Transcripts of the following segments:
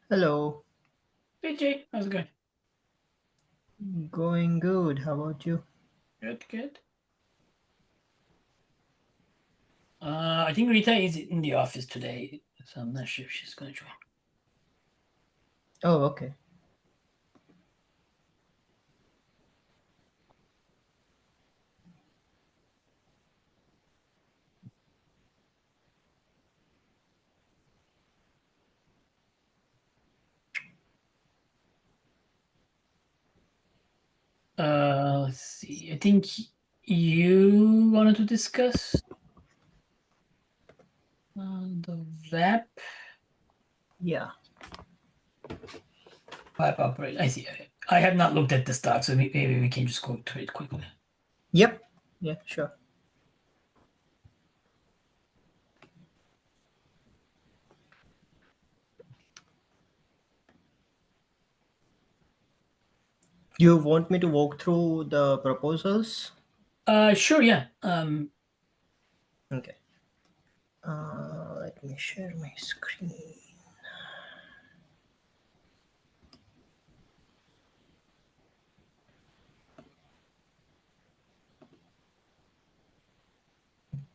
Hello. Hey Jay, how's it going? Going good. How about you? Good, good. I think Rita is in the office today, so I'm not sure if she's gonna join. Oh, okay. Let's see. I think you wanted to discuss the VAP Yeah. pipe operation. I see. I have not looked at the stock, so maybe we can just go through it quickly. Yep. Yeah, sure. You want me to walk through the proposals? Sure, yeah. Okay. Let me share my screen.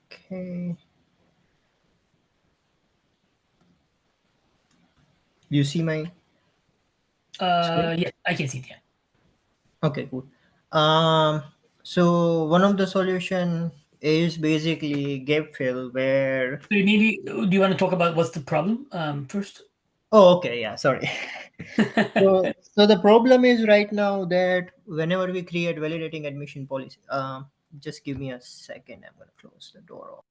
Okay. You see my screen? Yeah, I can see it. Yeah. Okay, cool. Um, so one of the solution is basically gap fill where. So maybe do you want to talk about what's the problem first? Oh, okay. Yeah, sorry. So the problem is right now that whenever we create validating admission policy, just give me a second. I'm gonna close the door off.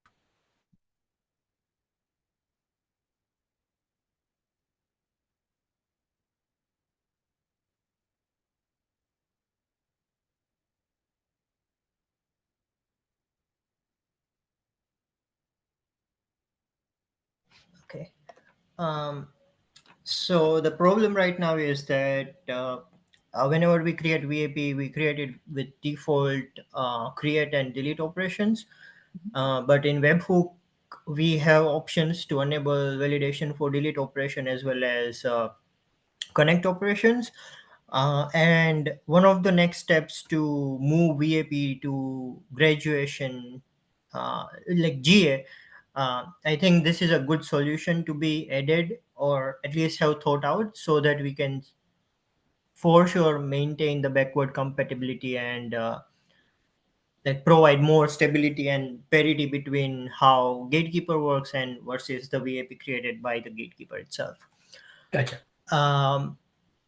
Okay. Um, so the problem right now is that whenever we create VAP, we create it with default create and delete operations. But in webhook, we have options to enable validation for delete operation as well as connect operations. And one of the next steps to move VAP to graduation, like GA, I think this is a good solution to be added or at least have thought out so that we can for sure maintain the backward compatibility and like provide more stability and parity between how gatekeeper works and versus the VAP created by the gatekeeper itself. Gotcha. Um,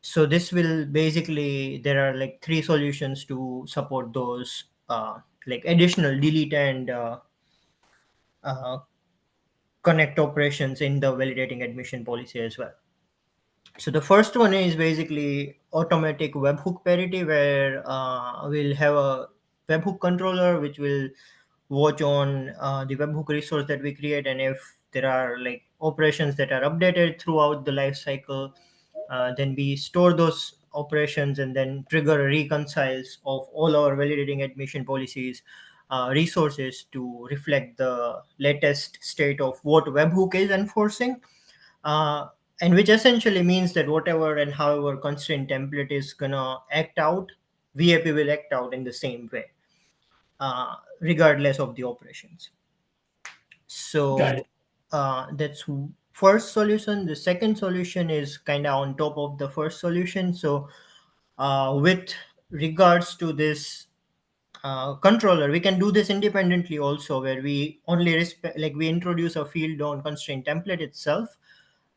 so this will basically there are like three solutions to support those like additional delete and uh, connect operations in the validating admission policy as well. So the first one is basically automatic webhook parity, where we'll have a webhook controller which will watch on the webhook resource that we create, and if there are like operations that are updated throughout the life cycle, then we store those operations and then trigger reconciles of all our validating admission policies resources to reflect the latest state of what webhook is enforcing, uh, and which essentially means that whatever and however constraint template is gonna act out, VAP will act out in the same way, regardless of the operations. Got So it. that's first solution. The second solution is kind of on top of the first solution. So with regards to this controller, we can do this independently also, where we only respect like we introduce a field on constraint template itself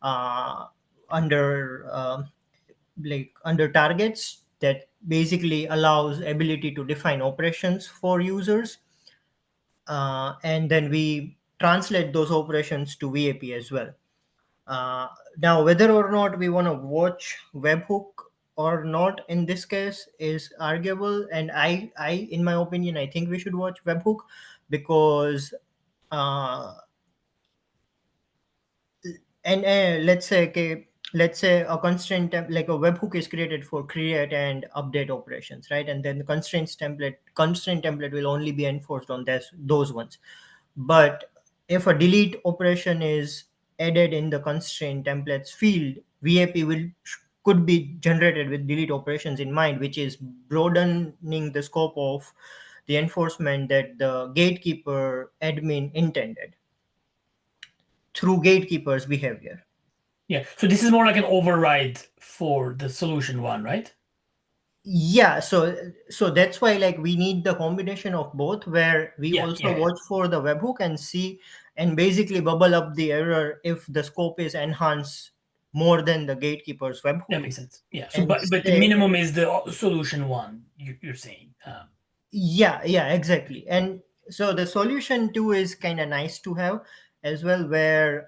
uh, under like under targets that basically allows ability to define operations for users, and then we translate those operations to VAP as well. uh, Now whether or not we want to watch webhook or not in this case is arguable, and I in my opinion I think we should watch webhook because uh, and let's say okay, let's say a like a webhook is created for create and update operations, right? And then the constraint template will only be enforced on those ones. But if a delete operation is added in the constraint templates field, VAP will could be generated with delete operations in mind, which is broadening the scope of the enforcement that the gatekeeper admin intended through gatekeeper's behavior. Yeah. So this is more like an override for the solution one, right? Yeah, so that's why like we need the combination of both, where we Yeah, also yeah, yeah. watch for the webhook and see and basically bubble up the error if the scope is enhanced more than the gatekeeper's That webhook makes sense. Yeah. So, and but the say, minimum is the solution one. You're saying. yeah, exactly. And so the solution too is kind of nice to have as well, where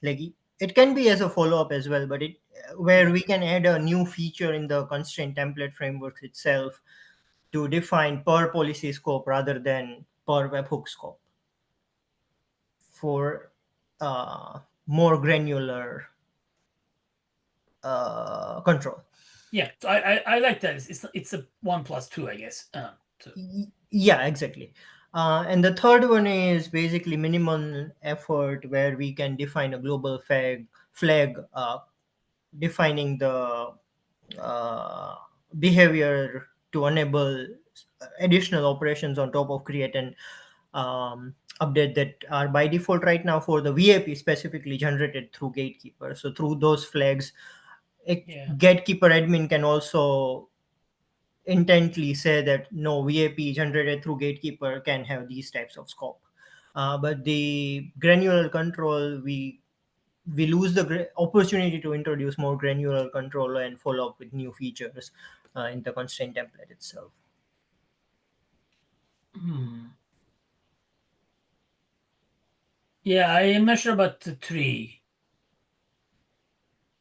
like it can be as a follow-up as well, but it where Yeah. we can add a new feature in the constraint template framework itself to define per policy scope rather than per webhook scope for more granular control. Yeah. So I like that. It's a 1 plus 2, I guess. So Yeah, exactly. And the third one is basically minimal effort, where we can define a global flag defining the uh, behavior to enable additional operations on top of create and update that are by default right now for the VAP specifically generated through gatekeeper. So through those flags, a yeah. gatekeeper admin can also intently say that no, VAP generated through gatekeeper can have these types of scope. But the granular control, we lose the opportunity to introduce more granular control and follow up with new features in the constraint template itself. Hmm. Yeah, I am not sure about the three.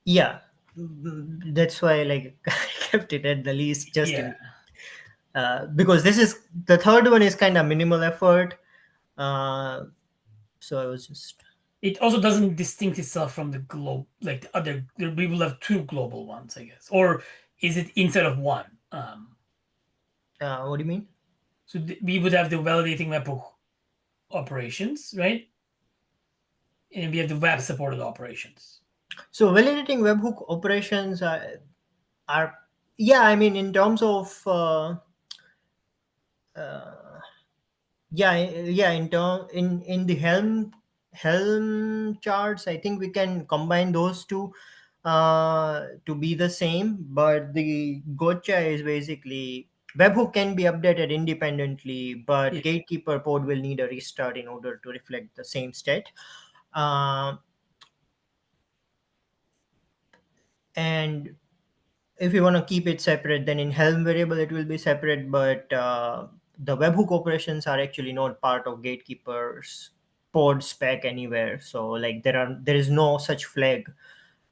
Yeah, that's why like I kept it at the least just Yeah. in because this is the third one is kind of minimal effort. Uh, so I was just It also doesn't distinct itself from the globe, like the other. We will have two global ones, I guess, or is it instead of one? what do you mean? So we would have the validating webhook operations, right? And we have the web supported operations. So validating webhook operations are yeah, I mean in terms of yeah, in the helm charts, I think we can combine those two to be the same, but the gotcha is basically webhook can be updated independently, but Yeah, gatekeeper pod will need a restart in order to reflect the same state. uh, and if you want to keep it separate, then in helm variable it will be separate, but the webhook operations are actually not part of gatekeeper's pod spec anywhere. So like there is no such flag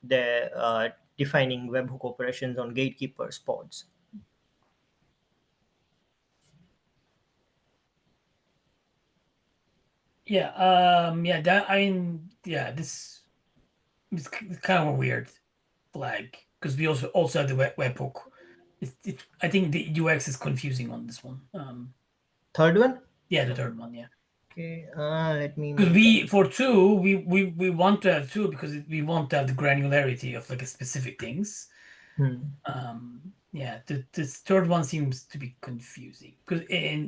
the defining webhook operations on gatekeeper's pods. yeah, yeah. That I mean, yeah. This is kind of a weird flag because we also have the webhook. I think the UX is confusing on this one. Third one, Yeah, the third one, yeah. okay, let me Because make we for two, we want to have two because we want to have the granularity of like a specific things. Yeah, this third one seems to be confusing because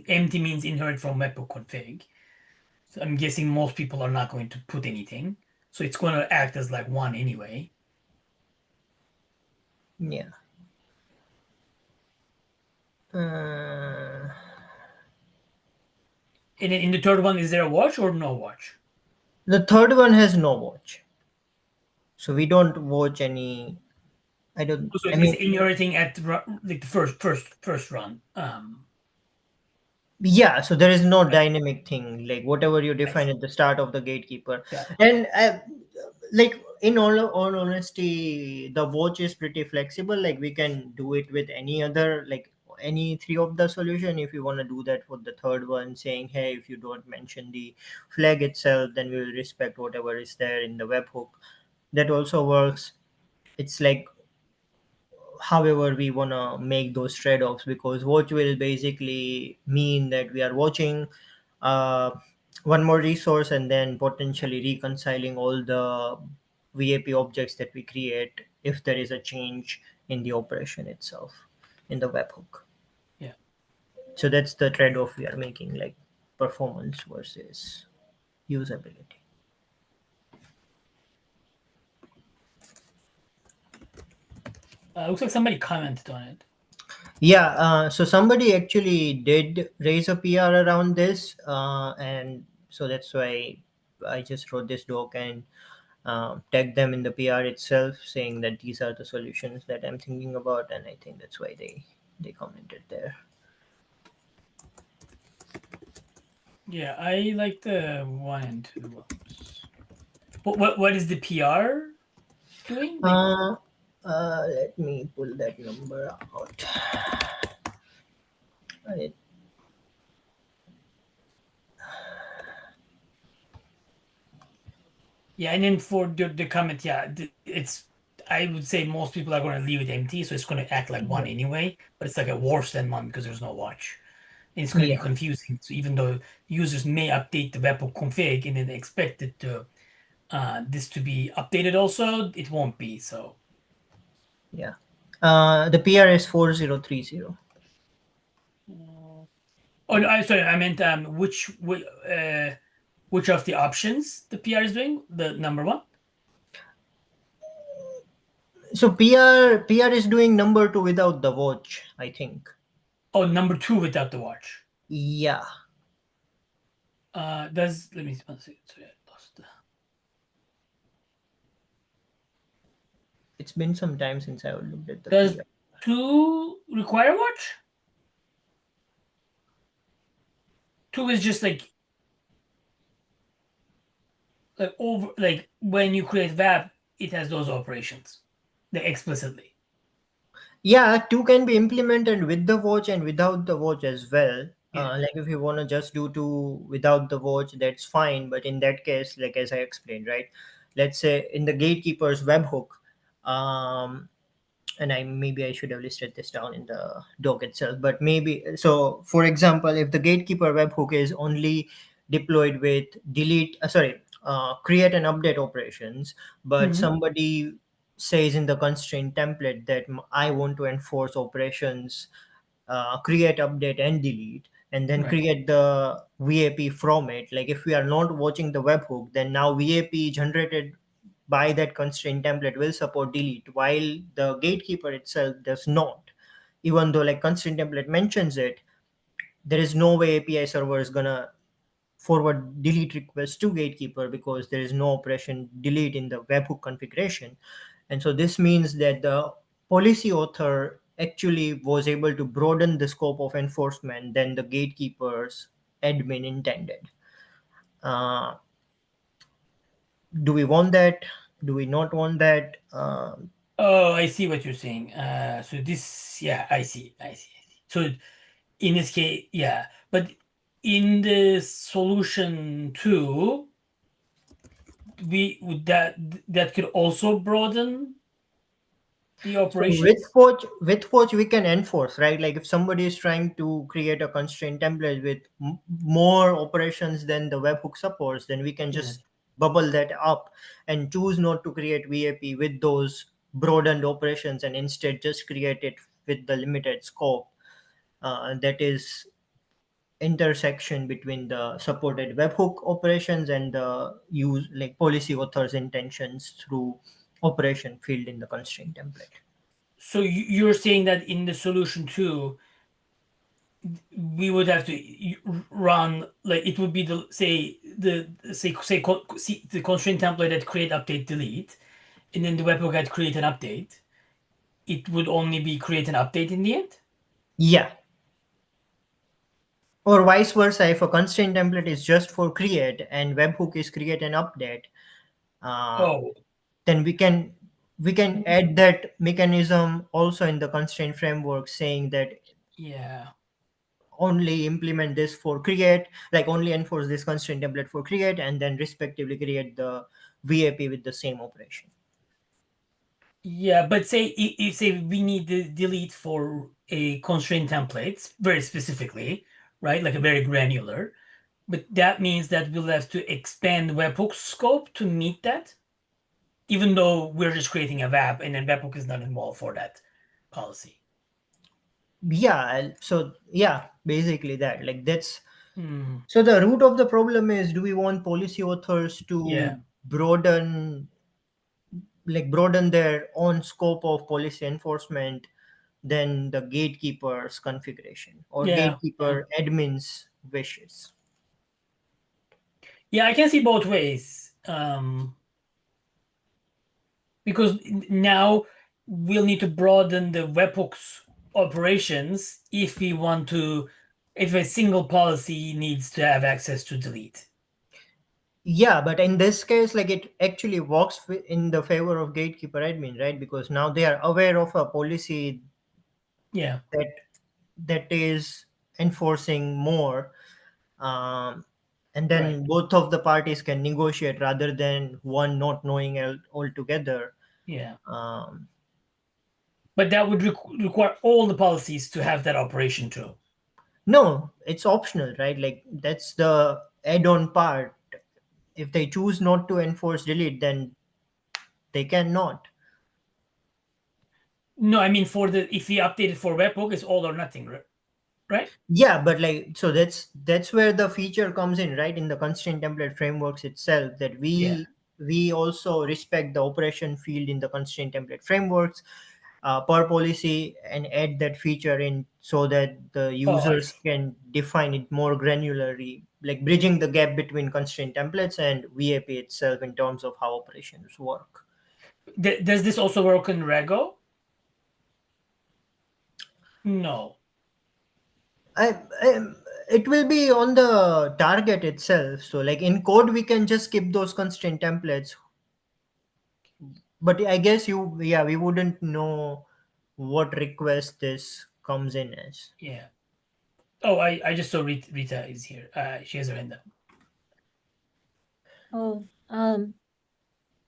empty means inherit from webhook config. So I'm guessing most people are not going to put anything, so it's going to act as like one anyway. yeah. uh, And then in the third one, is there a watch or no watch? the third one has no watch, so we don't watch any. I don't, So I it's mean, inheriting at like the first run. yeah, so there is no Right. dynamic thing like whatever you I define see. at the start of the gatekeeper. Got it. And like in all honesty, the watch is pretty flexible, like we can do it with any other, like any three of the solution. If you want to do that for the third one, saying hey, if you don't mention the flag itself, then we will respect whatever is there in the webhook, that also works. It's like however we want to make those trade-offs, because watch will basically mean that we are watching uh, one more resource, and then potentially reconciling all the VAP objects that we create if there is a change in the operation itself in the webhook. Yeah. So that's the trade-off we are making, like performance versus usability. Looks like somebody commented on it. Yeah, so somebody actually did raise a PR around this, and so that's why I just wrote this doc and tagged them in the PR itself, saying that these are the solutions that I'm thinking about, and I think that's why they commented there. Yeah, I like the one and two ones. What is the PR doing? Like, Uh, Let me pull that number out. I, yeah, and then for the comment, yeah, it's I would say most people are going to leave it empty, so it's going to act like one yeah, anyway, but it's like a worse than one because there's no watch. And it's going to be yeah, confusing. So even though users may update the webhook config and then expect it to this to be updated also, it won't be. So yeah. The PR is 4030. oh, no, I sorry, I meant which of the options the PR is doing? The number one? So PR is doing number two without the watch, I think. Oh, number two without the watch. Yeah, Does let me see. Sorry, I lost it's been some time since I looked at the does PR. two require watch? Two is just like over like when you create VAP, it has those operations. Like explicitly. Yeah, two can be implemented with the watch and without the watch as well. Yeah. Like if you want to just do two without the watch, that's fine. But in that case, like as I explained, right? Let's say in the gatekeeper's webhook, um, and I maybe I should have listed this down in the doc itself, but maybe so. For example, if the gatekeeper webhook is only deployed with create and update operations, but Hmm. somebody says in the constraint template that I want to enforce operations, create, update, and delete, and then Right. create the VAP from it. Like if we are not watching the webhook, then now VAP generated by that constraint template will support delete, while the gatekeeper itself does not. Even though like constraint template mentions it, there is no way API server is gonna forward delete request to gatekeeper because there is no operation delete in the webhook configuration. And so this means that the policy author actually was able to broaden the scope of enforcement than the gatekeeper's admin intended. uh, do we want that? Do we not want that? Oh, I see what you're saying. So this, yeah, I see. So in this case, yeah, but in the solution two, we would that could also broaden the So with operations. watch we can enforce, right? Like if somebody is trying to create a constraint template with more operations than the webhook supports, then we can Yeah. just bubble that up and choose not to create VAP with those broadened operations and instead just create it with the limited scope. That is intersection between the supported webhook operations and the use like policy author's intentions through operation field in the constraint template. So you're saying that in the solution two, we would have to run like it would be the say the constraint template that create update delete, and then the webhook had create an update. It would only be create an update in the end. Yeah, or vice versa, if a constraint template is just for create and webhook is create and update, uh, Oh, then we can add that mechanism also in the constraint framework, saying that yeah. only implement this for create, like only enforce this constraint template for create, and then respectively create the VAP with the same operation. Yeah, but say if say we need to delete for a constraint template very specifically, right? Like a very granular. But that means that we'll have to expand webhook scope to meet that, even though we're just creating a web and then webhook is not involved for that policy. Yeah, so yeah, basically that. Like that's Hmm. so the root of the problem is, do we want policy authors Yeah, to broaden their own scope of policy enforcement than the gatekeeper's configuration or yeah, yeah. gatekeeper admin's wishes? Yeah, I can see both ways. Because now we'll need to broaden the webhooks operations if we want to, if a single policy needs to have access to delete. Yeah, but in this case, like it actually works in the favor of gatekeeper admin, right? Because now they are aware of a policy Yeah, that is enforcing more, um, and right. then both of the parties can negotiate rather than one not knowing altogether. Yeah. Um, But that would require all the policies to have that operation too. no, it's optional, right? Like that's the add-on part. If they choose not to enforce delete, then they cannot. No, I mean for the if we update it for webhook, it's all or nothing, right? Yeah, but like so that's where the feature comes in, right? In the constraint template frameworks itself, that Yeah. we also respect the operation field in the constraint template frameworks per policy, and add that feature in so that the Oh, I users see. can define it more granularly, like bridging the gap between constraint templates and VAP itself in terms of how operations work. Does this also work in Rego? No. I, it will be on the target itself. So like in code, we can just skip those constraint templates. But I guess yeah, we wouldn't know what request this comes in as. Yeah. Oh, I just saw Rita is here. She has her hand up. Oh,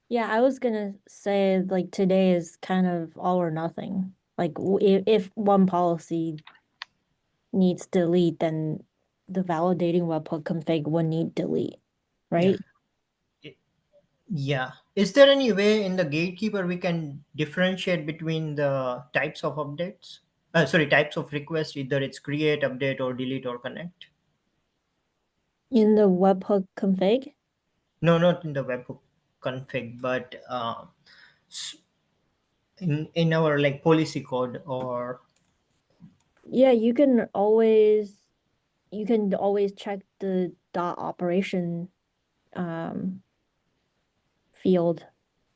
yeah, I was gonna say like today is kind of all or nothing. Like if one policy needs delete, then the validating webhook config would need delete, Yeah. right? Yeah. Is there any way in the gatekeeper we can differentiate between the types of updates? Sorry, types of requests, either it's create, update, or delete or connect? In the webhook config? No, not in the webhook config, but in our like policy code or Yeah, you can always check the dot operation um field.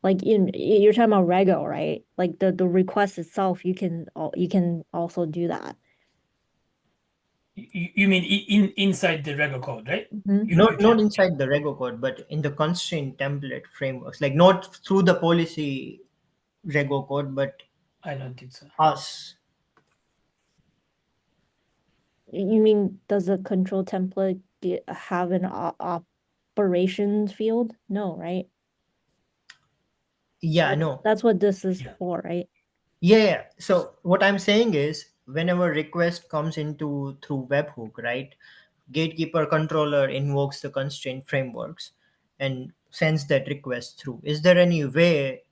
Like you're talking about Rego, right? Like the request itself, you can also do that. You mean inside the Rego code, right? Mhm. You not can. Yeah. inside the Rego code, but in the constraint template frameworks, like not through the policy Rego code, but I don't think so. us. You mean does the control template have an operations field? No, right? Yeah, no. That's what this is Yeah. for, right? Yeah, yeah. So what I'm saying is, whenever request comes into through webhook, right? Gatekeeper controller invokes the constraint frameworks and sends that request through. Is there any way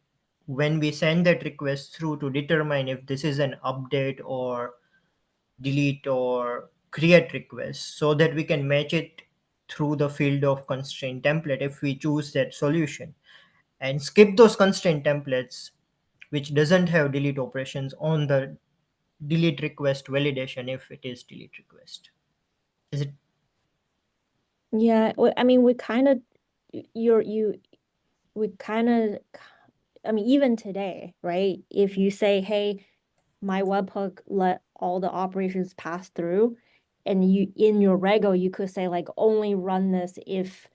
when we send that request through to determine if this is an update or delete or create request, so that we can match it through the field of constraint template if we choose that solution, and skip those constraint templates which doesn't have delete operations on the delete request validation if it is delete request? Is it? Yeah, I mean, we kind of, you're, you, we kind of, I mean, even today, right? If you say, hey, my webhook let all the operations pass through, and you in your Rego, you could say like only run this if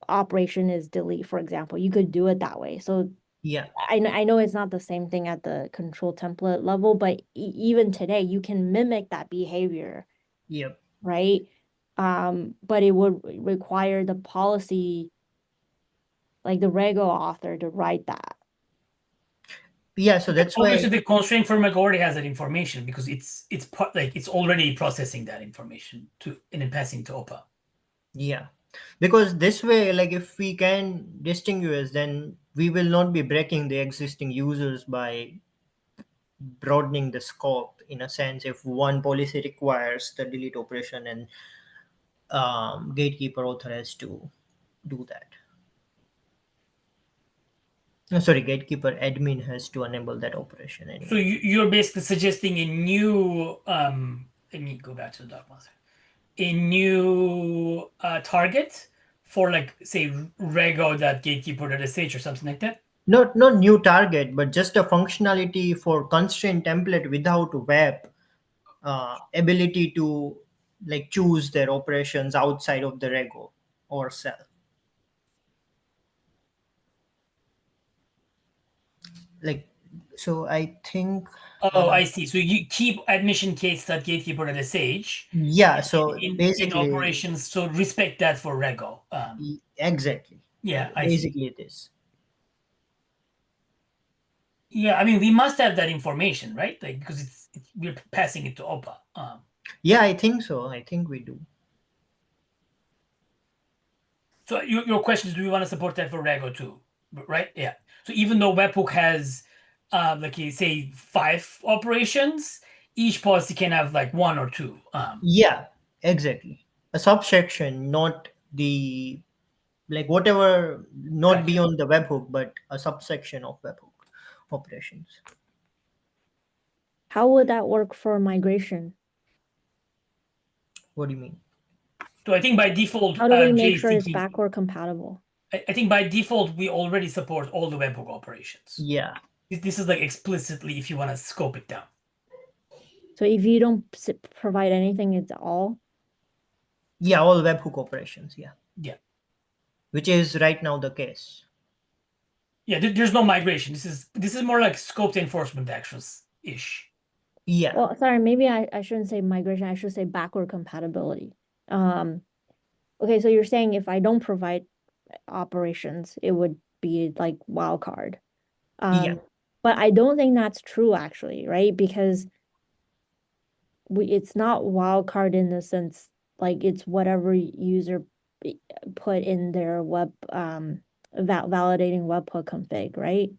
operation is delete, for example. You could do it that way. So Yeah. I know it's not the same thing at the control template level, but even today you can mimic that behavior, Yep. right? But it would require the policy, like the Rego author, to write that. Yeah, so that's Obviously, why. the constraint framework already has that information because it's like it's already processing that information to and then passing to OPA. Yeah, because this way, like if we can distinguish, then we will not be breaking the existing users by broadening the scope. In a sense, if one policy requires the delete operation, and gatekeeper author has to do that. Sorry, gatekeeper admin has to enable that operation So anyway. you're basically suggesting a new let me go back to the doc master. A new target for like say rego.gatekeeper.sh or something like that. Not new target, but just a functionality for constraint template without web ability to like choose their operations outside of the rego or cell. Like, so I think, Oh, I see. So you keep admission case.gatekeeper.sh yeah. So in basically, operations. So respect that for rego. exactly, Yeah, I see. basically it is. Yeah, I mean we must have that information, right? Like because it's we're passing it to OPA. Yeah, I think so. I think we do. So your question is, do we want to support that for Rego too? Right? Yeah. So even though webhook has, like you say, 5 operations, each policy can have like 1 or 2. Yeah, exactly. A subsection, not the like whatever, not Gotcha. beyond the webhook, but a subsection of webhook operations. How would that work for migration? What do you mean? So I think by default, How do we Jay make is sure it's thinking. backward compatible? I think by default we already support all the webhook operations. Yeah, This is like explicitly if you want to scope it down. So if you don't provide anything, it's all. yeah, all webhook operations. Yeah, Yeah. which is right now the case. Yeah. There's no migration. This is more like scoped enforcement actions ish. Yeah, Well, sorry, maybe I shouldn't say migration. I should say backward compatibility. Um, okay, so you're saying if I don't provide operations, it would be like wildcard. yeah. But I don't think that's true actually, right? Because it's not wildcard in the sense like it's whatever user put in their web validating webhook config, right?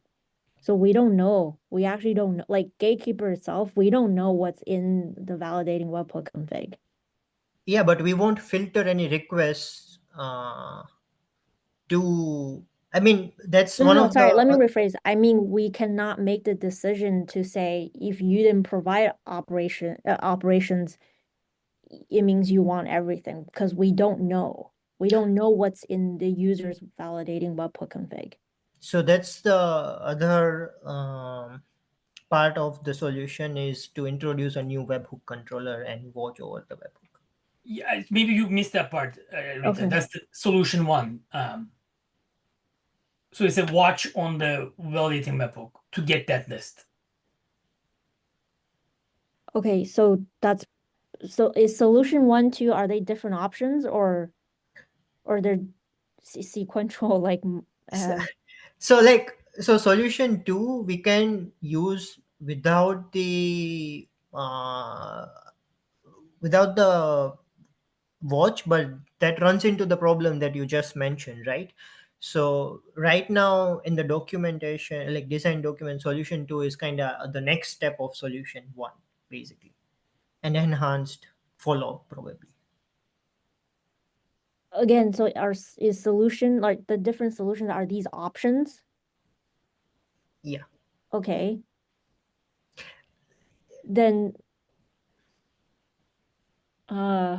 So we don't know. We actually don't know. Like Gatekeeper itself, we don't know what's in the validating webhook config. Yeah, but we won't filter any requests to. I mean, that's No, no, one no, of the. sorry, let me rephrase. I mean, we cannot make the decision to say if you didn't provide operations, it means you want everything because we don't know. We don't know what's in the user's validating webhook config. So that's the other part of the solution is to introduce a new webhook controller and watch over the webhook. Yeah, maybe you missed that part, Rita. Okay. That's the solution one. So it's a watch on the validating webhook to get that list. Okay, so is solution 1, 2, are they different options or they're sequential like So like so solution 2 we can use without the watch, but that runs into the problem that you just mentioned, right? So right now in the documentation, like design document, solution 2 is kind of the next step of solution 1, basically, an enhanced follow-up probably. again, so is solution like the different solutions are these options? Yeah. Okay. Then uh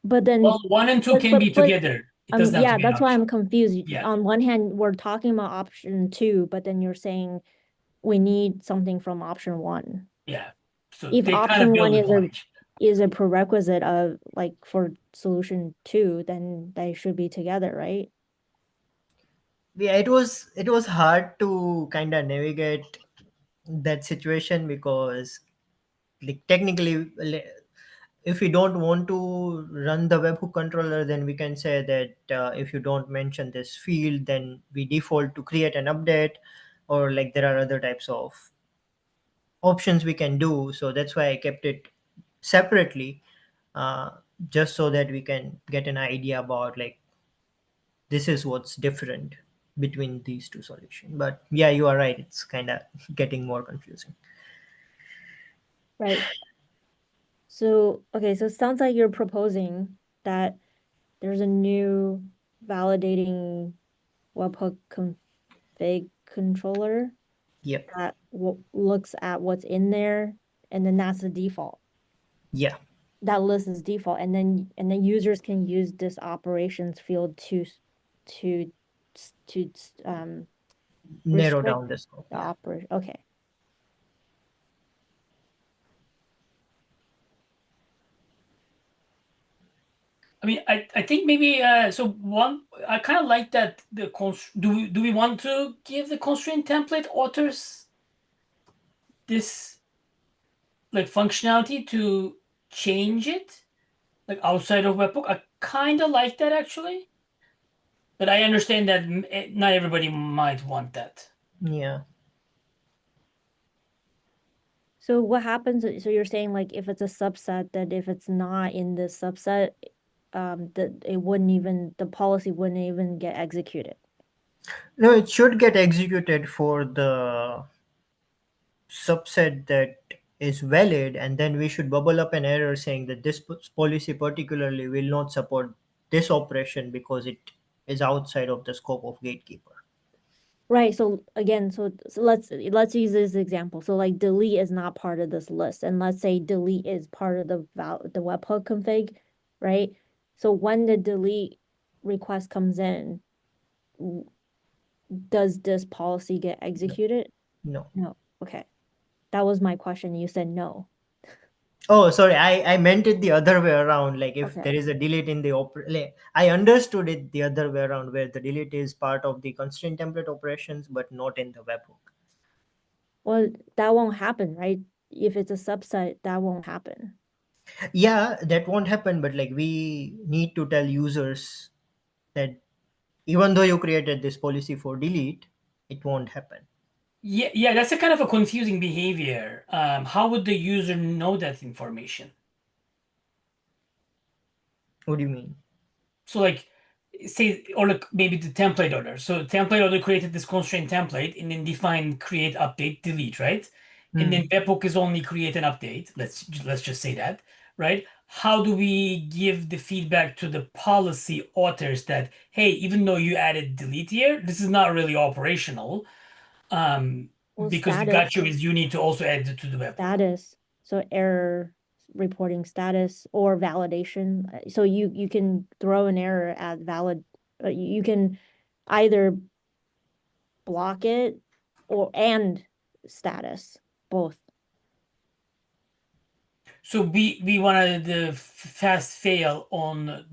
but Well, then 1 and 2 can be but together. It doesn't have to yeah, be an that's why option. I'm confused. Yeah, On one hand, we're talking about option 2, but then you're saying we need something from option 1. yeah. So If they kind of option 1 build upon each. is a prerequisite of like for solution 2, then they should be together, right? Yeah, it was hard to kind of navigate that situation because like technically if we don't want to run the webhook controller, then we can say that if you don't mention this field, then we default to create an update, or like there are other types of options we can do. So that's why I kept it separately. uh, just so that we can get an idea about like this is what's different between these two solutions. But yeah, you are right, it's kind of getting more confusing. Right. So, okay, so it sounds like you're proposing that there's a new validating webhook config controller Yep. that looks at what's in there, and then that's the default. Yeah. That list is default, and then users can use this operations field to to Narrow restrict down the scope. the Yeah. operation. Okay. I mean, I think maybe so one I kind of like that the do we want to give the constraint template authors this like functionality to change it like outside of webhook? I kind of like that actually, but I understand that not everybody might want that. Yeah. So what happens? So you're saying like if it's a subset, that if it's not in the subset, that it wouldn't even the policy wouldn't even get executed. No, it should get executed for the subset that is valid, and then we should bubble up an error saying that this policy particularly will not support this operation because it is outside of the scope of gatekeeper. Right. So again, so let's use this example. So like delete is not part of this list, and let's say delete is part of the webhook config, right? So when the delete request comes in, does this policy get No. executed? No. No. Okay. That was my question. You said no. Oh, sorry. I meant it the other way around. Like if Okay. there is a delete in the like, I understood it the other way around, where the delete is part of the constraint template operations, but not in the webhook. Well, that won't happen, right? If it's a subset, that won't happen. Yeah, that won't happen. But like we need to tell users that even though you created this policy for delete, it won't happen. Yeah, yeah, that's a kind of a confusing behavior. How would the user know that information? What do you mean? So like say or like maybe the template order. So template order created this constraint template and then define create update delete, right? And then Hmm. webhook is only create an update. Let's just say that, right? How do we give the feedback to the policy authors that hey, even though you added delete here, this is not really operational. Um, Well, because we got you is you need to also add it to the webhook. status, so error reporting status or validation. So you can throw an error at valid. You can either block it or and status both. So we wanted the fast fail on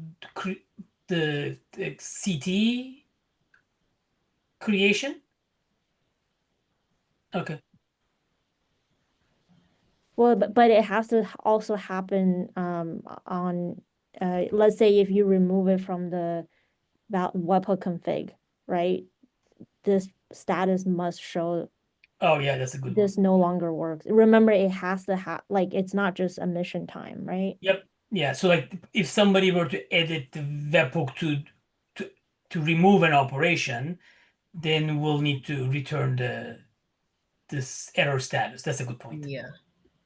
the CT creation. Okay. Well, but it has to also happen on let's say if you remove it from the webhook config, right? This status must show Oh yeah, that's a good one. this no longer works. Remember, it has to have like it's not just a mission time, right? Yep. Yeah. So like if somebody were to edit the webhook to to remove an operation, then we'll need to return the this error status. That's a good point. Yeah.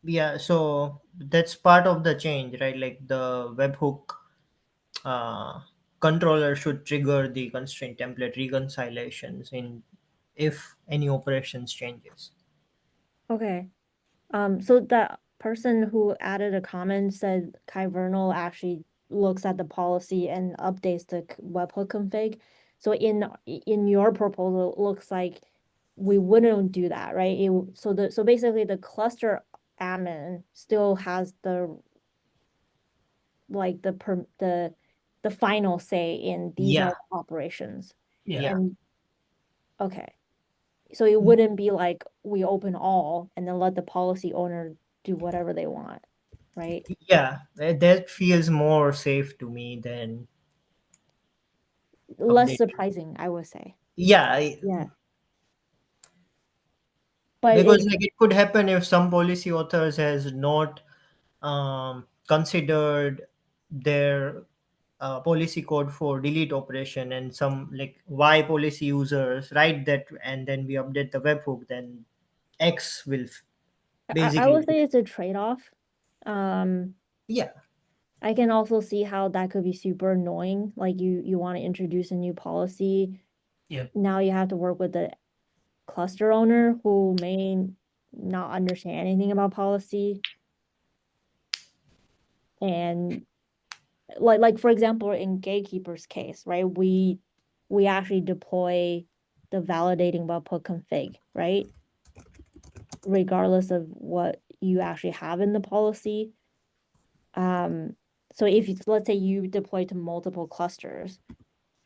Yeah. So that's part of the change, right? Like the webhook uh, controller should trigger the constraint template reconciliations in if any operations changes. Okay. So that person who added a comment said Kyvernal actually looks at the policy and updates the webhook config. So in your proposal, it looks like we wouldn't do that, right? So basically the cluster admin still has the like the final say in these are Yeah. operations. Yeah. Yeah. And okay. So it wouldn't be like we open all and then let the policy owner do whatever they want, right? Yeah. That feels more safe to me than Less updating. surprising, I would say. Yeah. Yeah. But Because it's like it could happen if some policy authors has not um, considered their policy code for delete operation, and some like Y policy users write that, and then we update the webhook, then X will I basically, would say it's a trade-off. Um, yeah. I can also see how that could be super annoying. Like you want to introduce a new policy. Yep. Now you have to work with the cluster owner who may not understand anything about policy. And like for example, in Gatekeeper's case, right? We actually deploy the validating webhook config, right? Regardless of what you actually have in the policy. So if let's say you deploy to multiple clusters,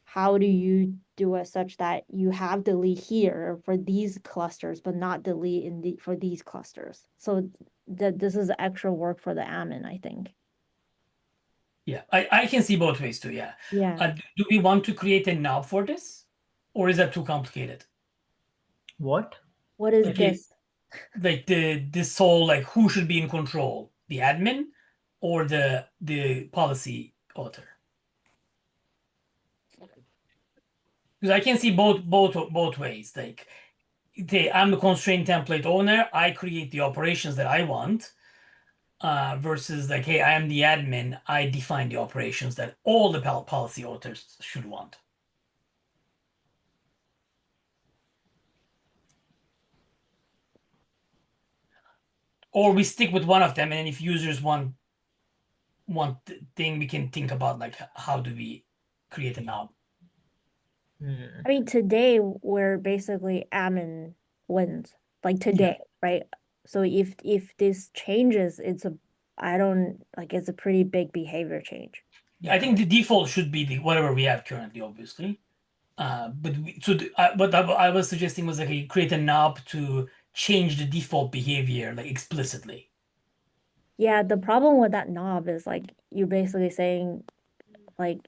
how do you do it such that you have delete here for these clusters, but not delete for these clusters? So this is extra work for the admin, I think. Yeah, I can see both ways too. Yeah. Yeah. Do we want to create a knob for this, or is that too complicated? What? What is Like, this? like this whole like who should be in control, the admin or the policy author? Because I can see both ways. Like, I'm the constraint template owner. I create the operations that I want. Versus like, hey, I am the admin. I define the operations that all the policy authors should want. Or we stick with one of them, and if users want one thing, we can think about like how do we create a knob. Hmm. I mean, today we're basically admin wins. Like Yeah. today, right? So if this changes, I don't like it's a pretty big behavior change. I Yeah. think the default should be the whatever we have currently, obviously. But what I was suggesting was like you create a knob to change the default behavior like explicitly. Yeah, the problem with that knob is like you're basically saying like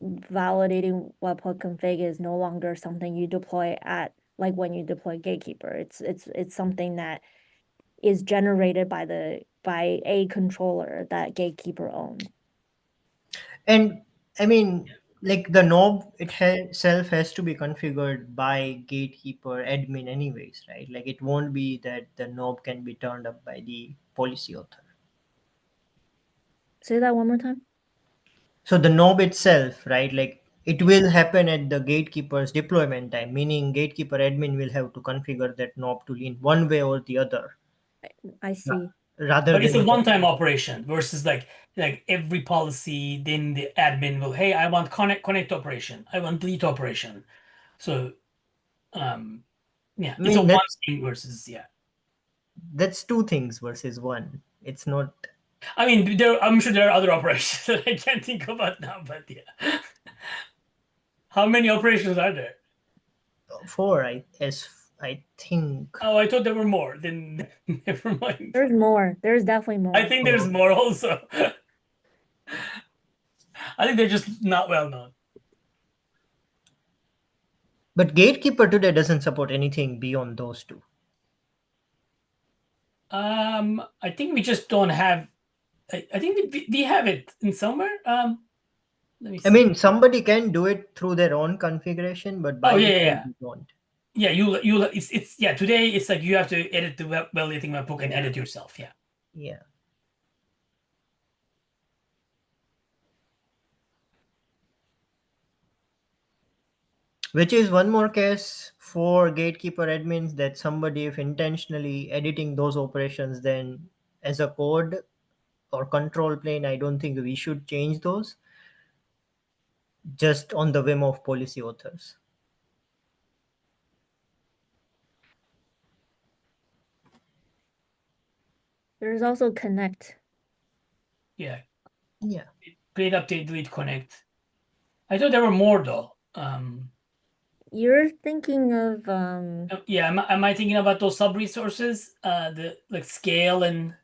validating webhook config is no longer something you deploy at like when you deploy Gatekeeper. It's something that is generated by a controller that Gatekeeper owns. And I mean, like the knob itself has to be configured by gatekeeper admin anyways, right? Like it won't be that the knob can be turned up by the policy author. Say that one more time. So the knob itself, right? Like it will happen at the gatekeeper's deployment time, meaning gatekeeper admin will have to configure that knob to lean one way or the other, I see. rather But it's a than one-time operation versus like every policy, then the admin will, hey, I want connect operation, I want delete operation. So um yeah, I it's a mean one thing versus yeah. that's two things versus one. It's not I mean, I'm sure there are other operations that I can't think about now, but yeah. How many operations are there? four, I think. Oh, I thought there were more. Then never mind. There's more. There's definitely I more. think there's more also. I think they're just not well known. But gatekeeper today doesn't support anything beyond those two. I think we just don't have. I think we have it in somewhere. Let me I see. mean, somebody can do it through their own configuration, but Oh by yeah, yeah, default, yeah. we don't. Yeah, you it's yeah. Today it's like you have to edit the validating webhook and Yeah, edit yourself. Yeah. yeah. Which is one more case for gatekeeper admins that somebody, if intentionally editing those operations, then as a code or control plane, I don't think we should change those just on the whim of policy authors. There's also connect. Yeah. Yeah. Create, update, delete, connect. I thought there were more though. You're thinking of Yeah. Am I thinking about those sub resources? The like scale and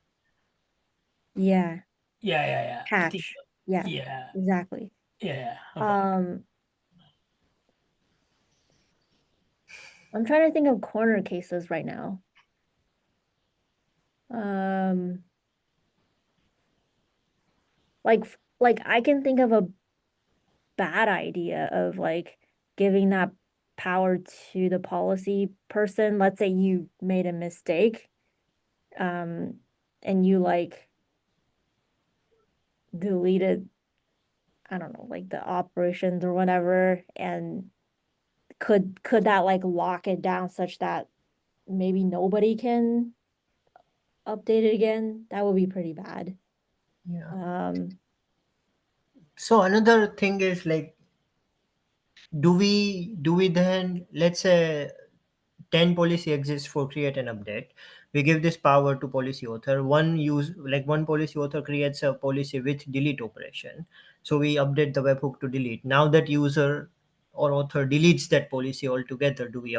yeah, yeah. I think patch. Yeah, yeah, exactly. yeah. Okay. Um, I'm trying to think of corner cases right now. Um, like I can think of a bad idea of like giving that power to the policy person. Let's say you made a mistake, and you like deleted, I don't know, like the operations or whatever, and could that like lock it down such that maybe nobody can update it again? That would be pretty bad. Yeah. Um, So another thing is like, do we then, let's say 10 policy exists for create and update, we give this power to policy author. One policy author creates a policy with delete operation, so we update the webhook to delete. Now that user or author deletes that policy altogether, do we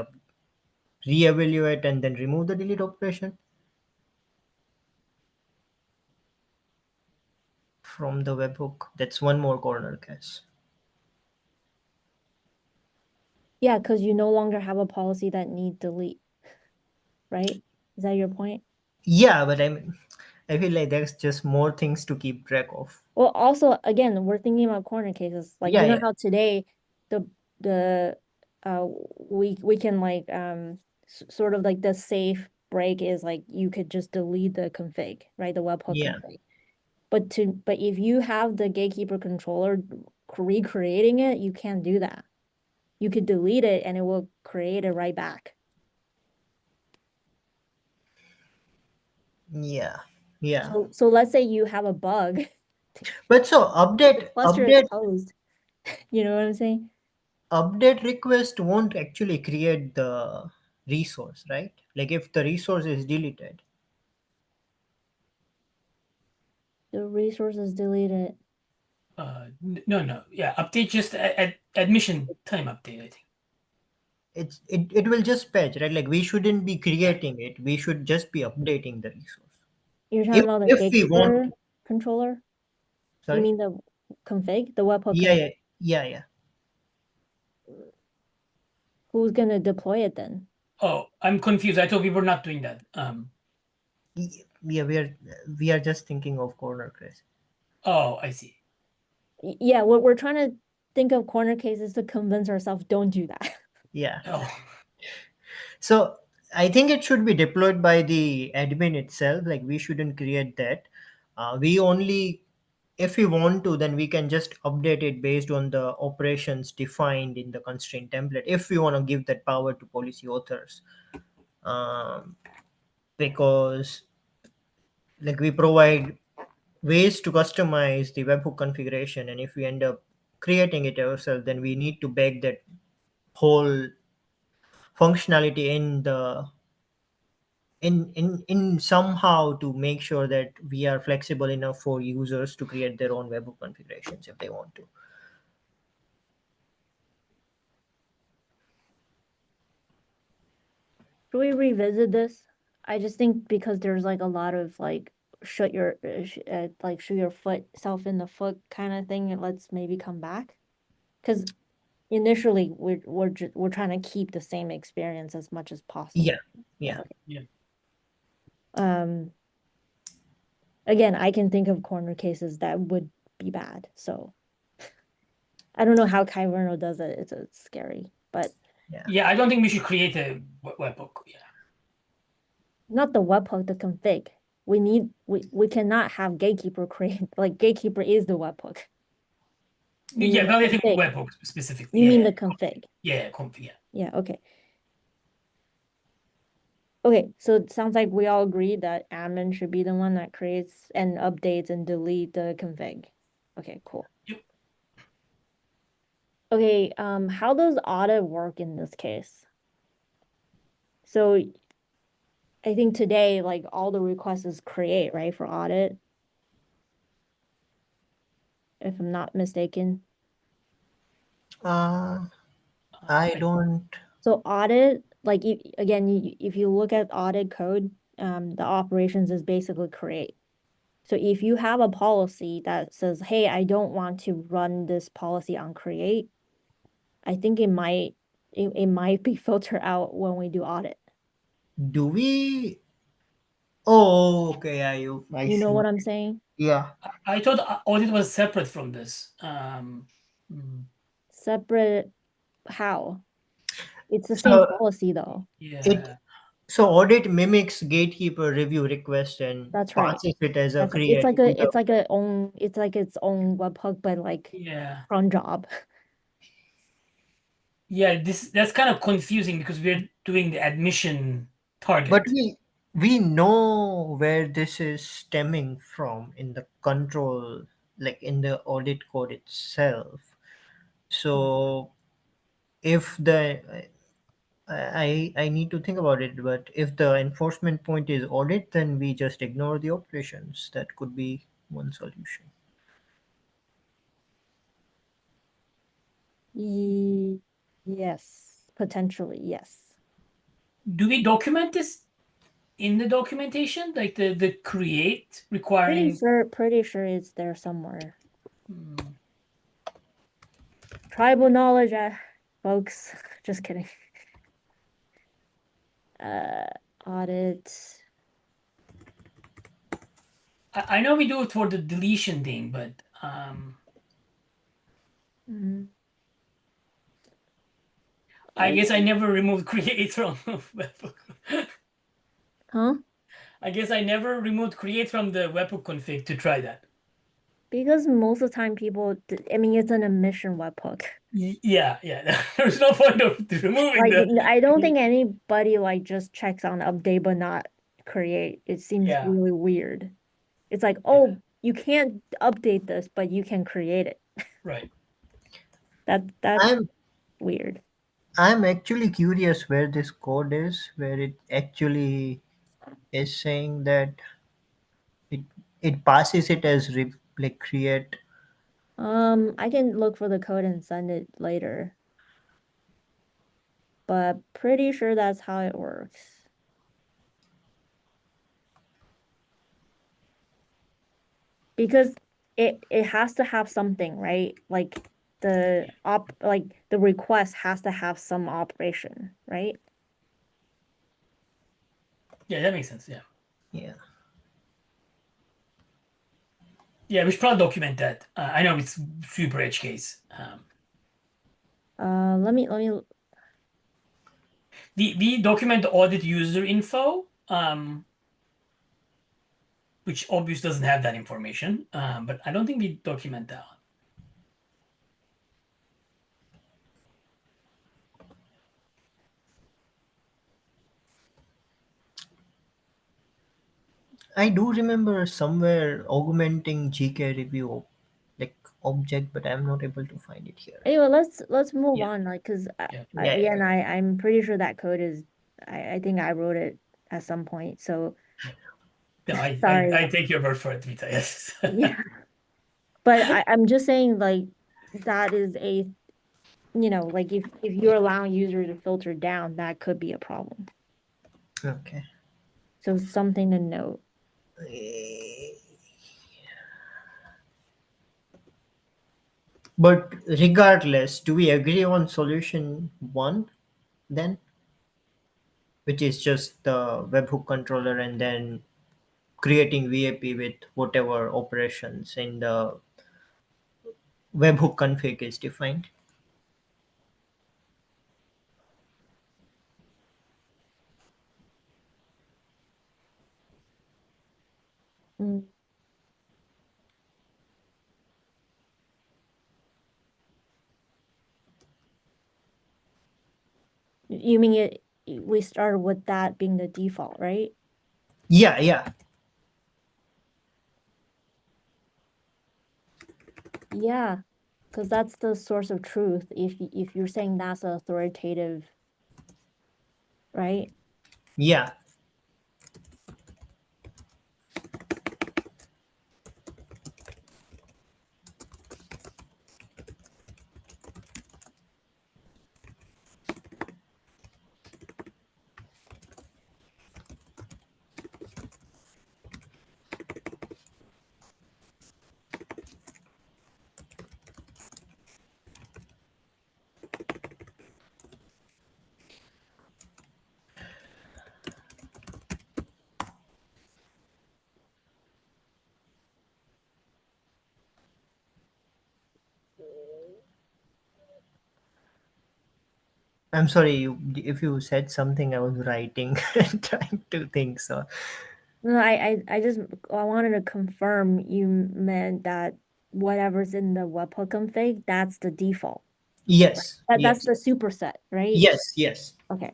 re-evaluate and then remove the delete operation from the webhook? That's one more corner case. yeah, because you no longer have a policy that need delete, right? Is that your point? Yeah, but I feel like there's just more things to keep track of. Well, also, again, we're thinking about corner cases. Like, Yeah, you know yeah, how today the we can like sort of like the safe break is like you could just delete the config, right? The webhook yeah. config. But if you have the gatekeeper controller recreating it, you can't do that. You could delete it and it will create it right back. Yeah, yeah. So let's say you have a bug, But so the cluster is closed. You know what I'm saying? update request won't actually create the resource, right? Like if the resource is deleted. The resource is deleted. No, yeah, update just at admission time update, I think. It will just patch, right? Like we shouldn't be creating it. We should just be updating the resource. You're talking If about the if we want gatekeeper to. controller? You Sorry? mean the config, the webhook Yeah, config? yeah, yeah, yeah. Who's gonna deploy it then? Oh, I'm confused. I thought we were not doing that. Yeah, we are just thinking of corner case. Oh, I see. Yeah, we're trying to think of corner cases to convince ourselves don't do that. Yeah. Oh, So I think it should be deployed by the admin itself. Like we shouldn't create that. We only, if we want to, then we can just update it based on the operations defined in the constraint template. If we want to give that power to policy authors, um, because like we provide ways to customize the webhook configuration, and if we end up creating it ourselves, then we need to bake that whole functionality in somehow to make sure that we are flexible enough for users to create their own webhook configurations if they want to. Should we revisit this? I just think because there's like a lot of like like shoot your foot self in the foot kind of thing, and let's maybe come back. Because initially we're trying to keep the same experience as much as possible. Yeah, yeah, Okay. yeah. Um, again, I can think of corner cases that would be bad. So I don't know how Kyverno does it. It's scary, but yeah, Yeah, I don't think we should create a webhook. Yeah. not the webhook, the config. We cannot have gatekeeper create like gatekeeper is the webhook. You Yeah, mean the validating config. webhook specifically. You mean Yeah. the config. Yeah, yeah. Yeah, okay. Okay, so it sounds like we all agree that admin should be the one that creates and updates and delete the config. Okay, cool. Yep. Okay, how does audit work in this case? So I think today, like all the requests is create, right, for audit, if I'm not mistaken. uh, I don't. So audit, like again, if you look at audit code, the operations is basically create. So if you have a policy that says, hey, I don't want to run this policy on create, I think it might be filtered out when we do audit. Do we Oh, okay. Yeah, I You know see. what I'm saying? Yeah. I thought audit was separate from this. Separate how? It's the same So policy though. it Yeah, so audit mimics gatekeeper review request and That's right. passes it as a That's it's create like to the. it's like its own webhook, but like yeah, cron job. yeah. That's kind of confusing because we're doing the admission But target. we know where this is stemming from in the control, like in the audit code itself. So if the I need to think about it, but if the enforcement point is audit, then we just ignore the operations. That could be one solution. Yes, potentially, yes. Do we document this in the documentation, like the create Pretty requiring? sure, pretty sure it's there somewhere. Hmm, Tribal knowledge, folks. Just kidding. Uh, audit. I know we do it for the deletion thing, but Mm, I I guess I never removed create from webhook. huh? I guess I never removed create from the webhook config to try that. Because most of the time I mean, it's an admission webhook. Yeah, yeah. There's no point of removing Like, the. I don't think anybody like just checks on update but not create. It seems Yeah, really weird. It's like, yeah, oh, you can't update this, but you can create it. right. That's I'm weird. I'm actually curious where this code is, where it actually is saying that it it passes it as like create. I can look for the code and send it later, but pretty sure that's how it works. Because it has to have something, right? Like the request has to have some operation, right? Yeah, that makes sense. Yeah, Yeah. yeah. We should probably document that. I know it's super edge case. Let me We document the audit user info, which obviously doesn't have that information. But I don't think we document that one. I do remember somewhere augmenting GK review like object, but I'm not able to find it here. anyway, let's move Yeah, on, like, because yeah. Yeah, yeah. again, I'm pretty sure that code is I think I wrote it at some point. So No, sorry. I take your word for it, Vita. Yes. Yeah. But I'm just saying, like, that is like if you're allowing users to filter down, that could be a problem. Okay. So something to note. Eh, But regardless, do we agree on solution one then, which is just the webhook controller and then creating VAP with whatever operations in the webhook config is defined? Mm. You mean we started with that being the default, right? Yeah, yeah, Yeah, because that's the source of truth. If you're saying that's authoritative, right? yeah. I'm sorry if you said something. I was writing and trying to think. So No, I just I wanted to confirm you meant that whatever's in the webhook config, that's the default. Right? yes, That's yes, the superset, right? yes, yes. Okay.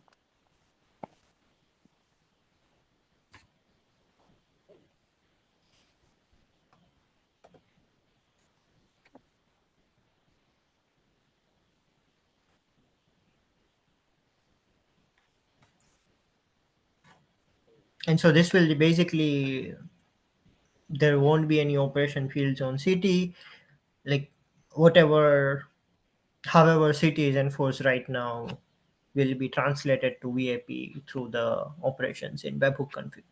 And so this will basically, there won't be any operation fields on city, like whatever, however city is enforced right now will be translated to VAP through the operations in webhook config.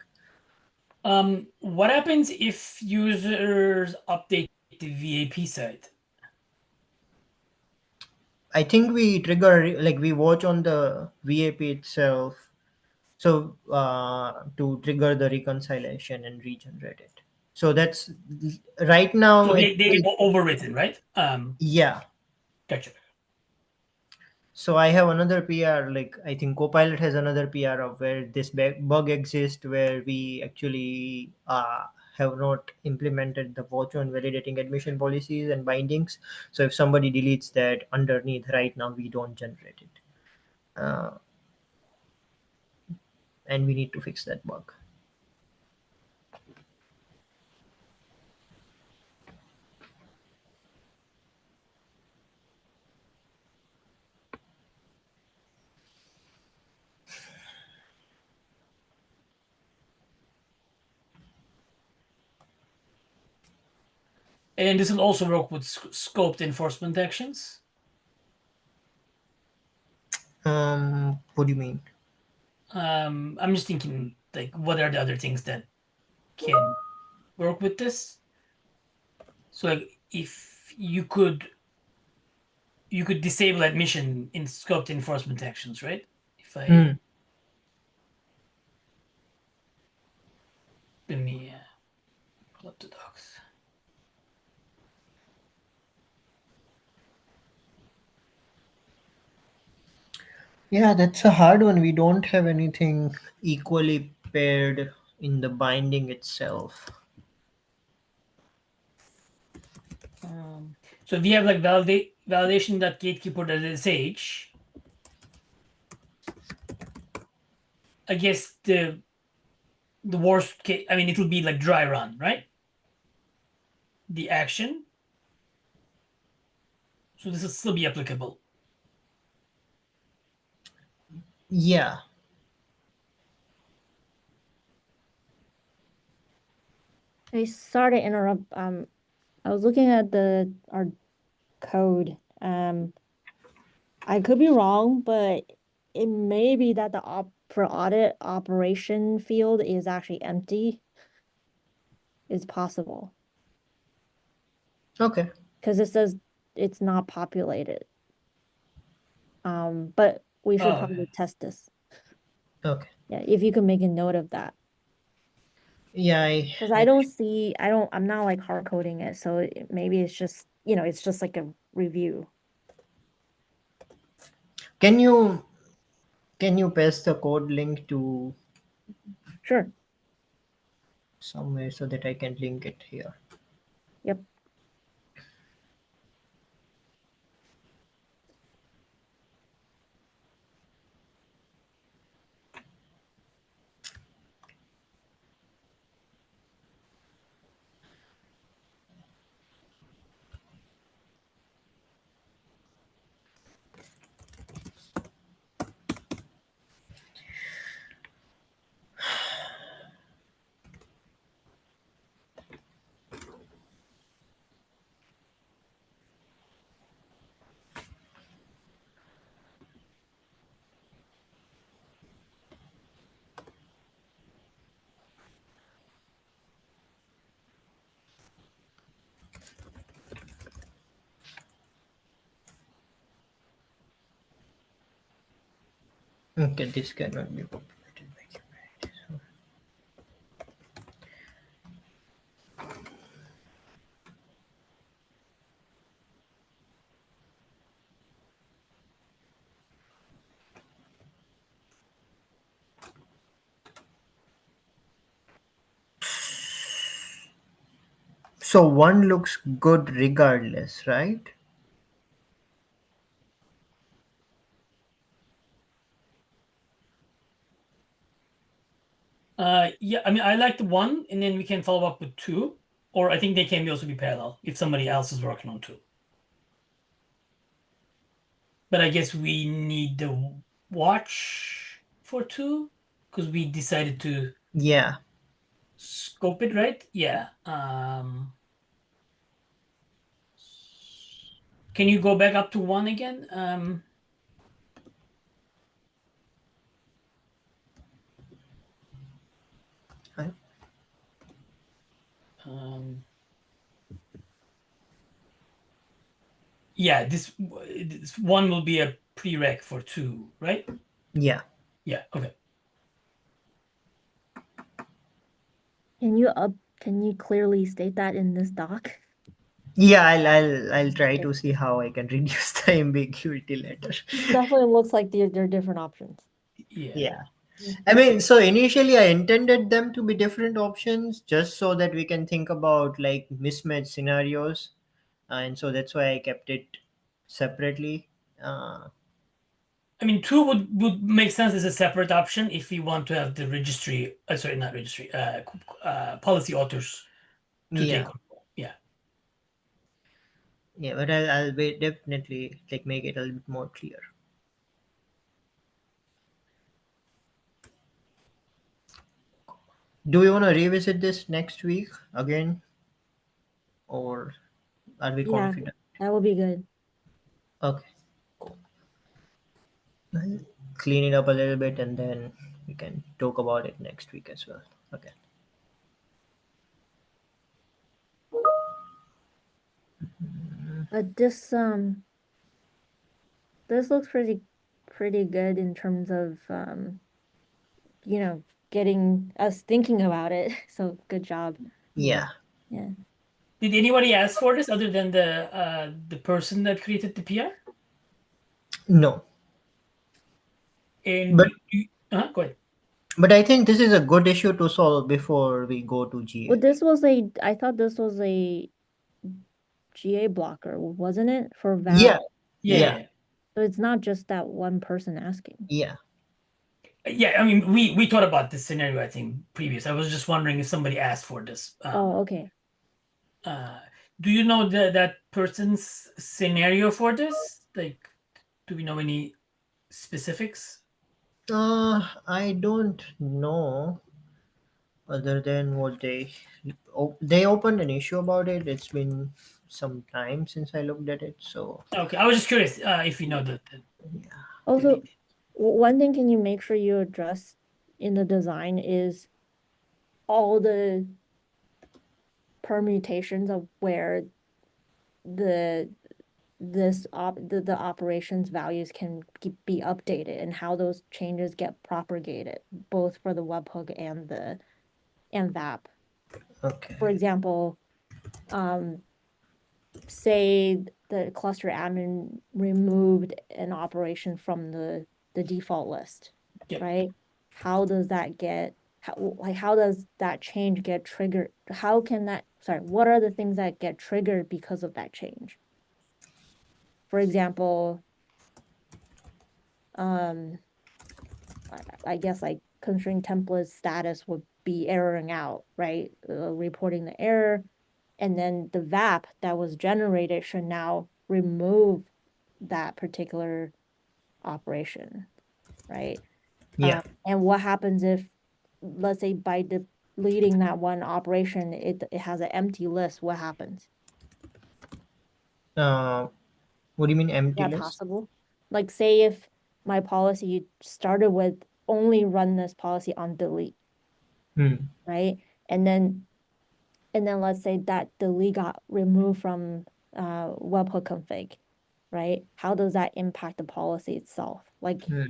What happens if users update the VAP side? I think we trigger, like we watch on the VAP itself, so to trigger the reconciliation and regenerate it. So that's right now So it they will, get overwritten, right? yeah. Gotcha. So I have another PR, like I think Copilot has another PR of where this bug exists, where we actually have not implemented the watch on validating admission policies and bindings. So if somebody deletes that underneath right now, we don't generate it. Uh, and we need to fix that bug. And this will also work with scoped enforcement actions. What do you mean? I'm just thinking, like, what are the other things that can work with this? So, like, if you could disable admission in scoped enforcement actions, right? If I Hmm. let me pull up the docs. Yeah, that's a hard one. We don't have anything equally paired in the binding itself. So if you have like validation.gatekeeper.sh, I guess the worst case, I mean, it would be like dry run, right? The action. So this will still be applicable. Yeah. I sorry to interrupt. I was looking at our code. I could be wrong, but it may be that the for audit operation field is actually empty. Is possible Okay. because it says it's not populated. But we should Oh, probably test this. Okay. Yeah, if you can make a note of that. Yeah, Because I don't see, I'm not like hard coding it, so maybe it's just, it's just like a review. can you paste the code link to Sure. somewhere so that I can link it here? Yep. Okay, this cannot be populated by Kubernetes. So one looks good regardless, right? Yeah, I mean, I like the one, and then we can follow up with two, or I think they can also be parallel if somebody else is working on two. But I guess we need the watch for two because we decided to Yeah. scope it, right? Yeah. Can you go back up to one again? I- Um, yeah, this one will be a prereq for two, right? Yeah. Yeah, okay. Can you clearly state that in this doc? Yeah, I'll try to see how I can reduce the ambiguity later. Definitely looks like they're different options. Yeah. Yeah. I mean, so initially I intended them to be different options just so that we can think about like mismatch scenarios. And so that's why I kept it separately. Uh, I mean, two would make sense as a separate option if we want to have the registry, sorry, not registry, policy authors to take yeah. control. Yeah. Yeah, but I'll be definitely like make it a little bit more clear. Do we want to revisit this next week again, or are we Yeah, confident? that would be good. Okay, I'll clean it up a little bit and then we can talk about it next week as well. Okay. But this looks pretty good in terms of you know, getting us thinking about it. So good job. Yeah. Yeah. Did anybody ask for this other than the person that created the PR? No, And but go ahead. I think this is a good issue to solve before we go to Well, GA. I thought this was a GA blocker, wasn't it? For Yeah. VAP. Yeah, Yeah. Yeah. yeah, So it's not just that one person asking. Yeah. yeah. I mean, we thought about this scenario, I think, previous. I was just wondering if somebody asked for this. Oh, okay. Uh, do you know that person's scenario for this? Like, do we know any specifics? I don't know other than what they opened an issue about it. It's been some time since I looked at it, so Okay, I was just curious if you know the Also, details. one thing can you make sure you address in the design is all the permutations of where the the operations values can be updated and how those changes get propagated both for the webhook and the and VAP. okay. For example, um, say the cluster admin removed an operation from the default list, Yep. right? How does that get how does that change get triggered? How can that, sorry, what are the things that get triggered because of that change? For example, um, I guess like constraint template status would be erroring out, right? Reporting the error. And then the VAP that was generated should now remove that particular operation, right? Yeah. And what happens if, let's say, by deleting that one operation, it has an empty list? What happens? Uh, what do you mean Is empty that list? possible? Like, say if my policy started with only run this policy on delete, Hmm. right? And then let's say that delete got removed from webhook config, right? How does that impact the policy itself? Like Hmm.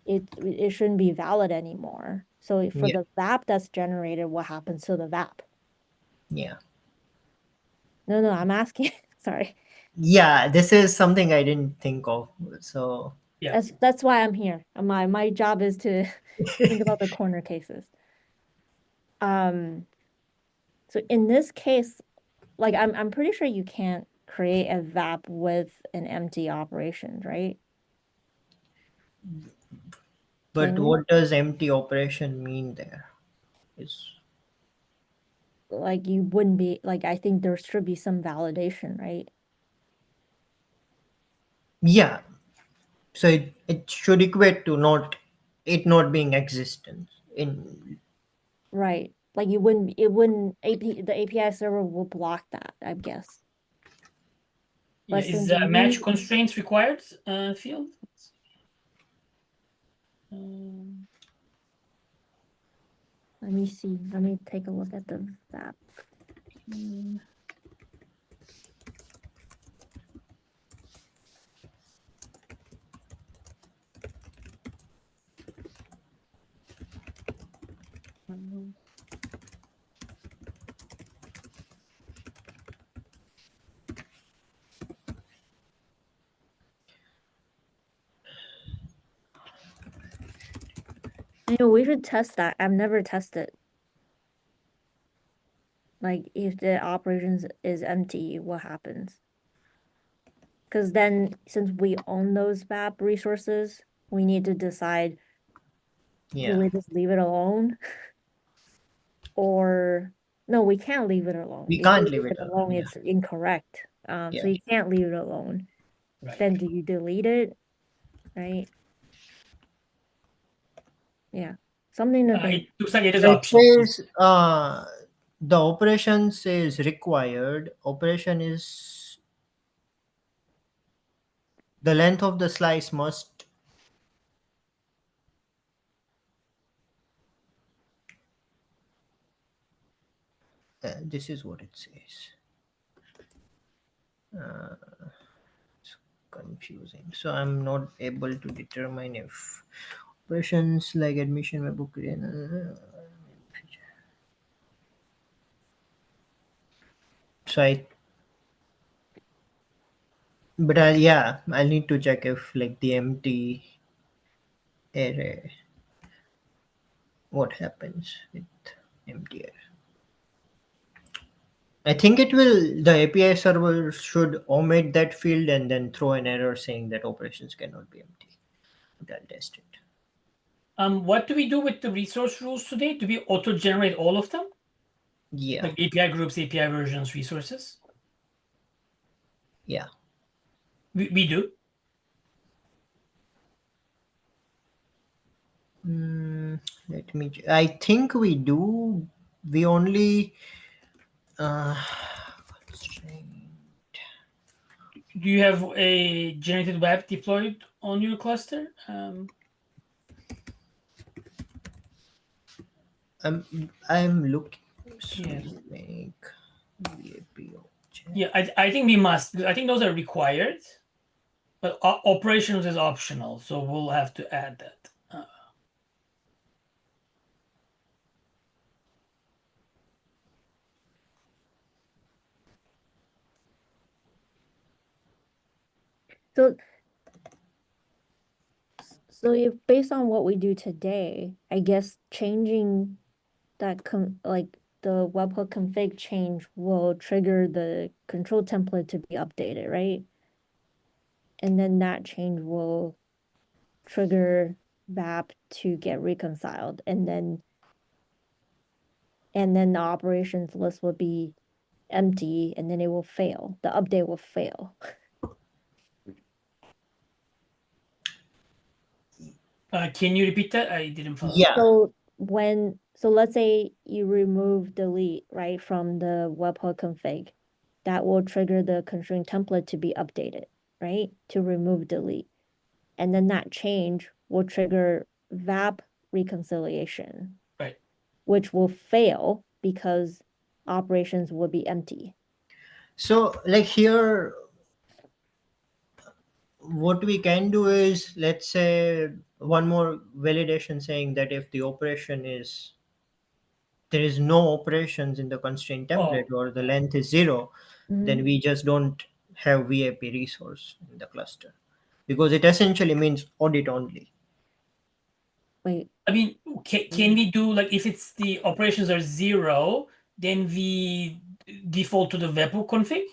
it shouldn't be valid anymore. So for Yeah. the VAP that's generated, what happens to the VAP? Yeah. No, I'm asking. Sorry. Yeah. This is something I didn't think of. So Yeah. That's why I'm here. My job is to think about the corner cases. Um, so in this case, like I'm pretty sure you can't create a VAP with an empty operation, right? But Can you? what does empty operation mean there? Is Like you wouldn't be like I think there should be some validation, right? yeah. So it should equate to not being existence in. Right. Like you wouldn't it wouldn't the API server will block that, I guess. Yeah, But is since match we constraints required field? Um, let me see, let me take a look at the VAP. mm, Um, You know, we should test that. I've never tested. Like if the operations is empty, what happens? Because then since we own those VAP resources, we need to decide, do Yeah, we just leave it alone? Or no, we can't leave it alone. we If we can't leave leave it it alone, alone. Yeah, it's incorrect. So yeah. you can't leave it alone. right. Then do you delete it? Right? Yeah. Something to think. It looks like it is It optional. says the operation says required. Operation is the length of the slice must. This is what it says. It's confusing. So I'm not able to determine if operations like admission webhook. So I, but yeah, I'll need to check if like the empty array, what happens with empty array. I think it will. The API server should omit that field and then throw an error saying that operations cannot be empty. But I'll test it. What do we do with the resource rules today? Do we auto-generate all of them? Yeah, Like API groups, API versions, resources? yeah. We do. Let me. I think we do. We only. Constraint. Do you have a generated web deployed on your cluster? I'm looking. So Yeah. you make VAP object. Yeah, I think we must. I think those are required, but operations is optional, so we'll have to add that. So if based on what we do today, I guess changing that like the webhook config change will trigger the control template to be updated, right? And then that change will trigger VAP to get reconciled, and then the operations list will be empty, and then it will fail. The update will fail. Can you repeat that? I didn't follow. Yeah. So let's say you remove delete, right, from the webhook config, that will trigger the constraint template to be updated, right? To remove delete. And then that change will trigger VAP reconciliation, Right. which will fail because operations will be empty. So like here, what we can do is, let's say, one more validation saying that if the operation is, there is no operations in the constraint template Oh, or the length is 0, then Mhm. we just don't have VAP resource in the cluster, because it essentially means audit only. Wait, I mean, can we do like if it's the operations are 0, then we default to the webhook config?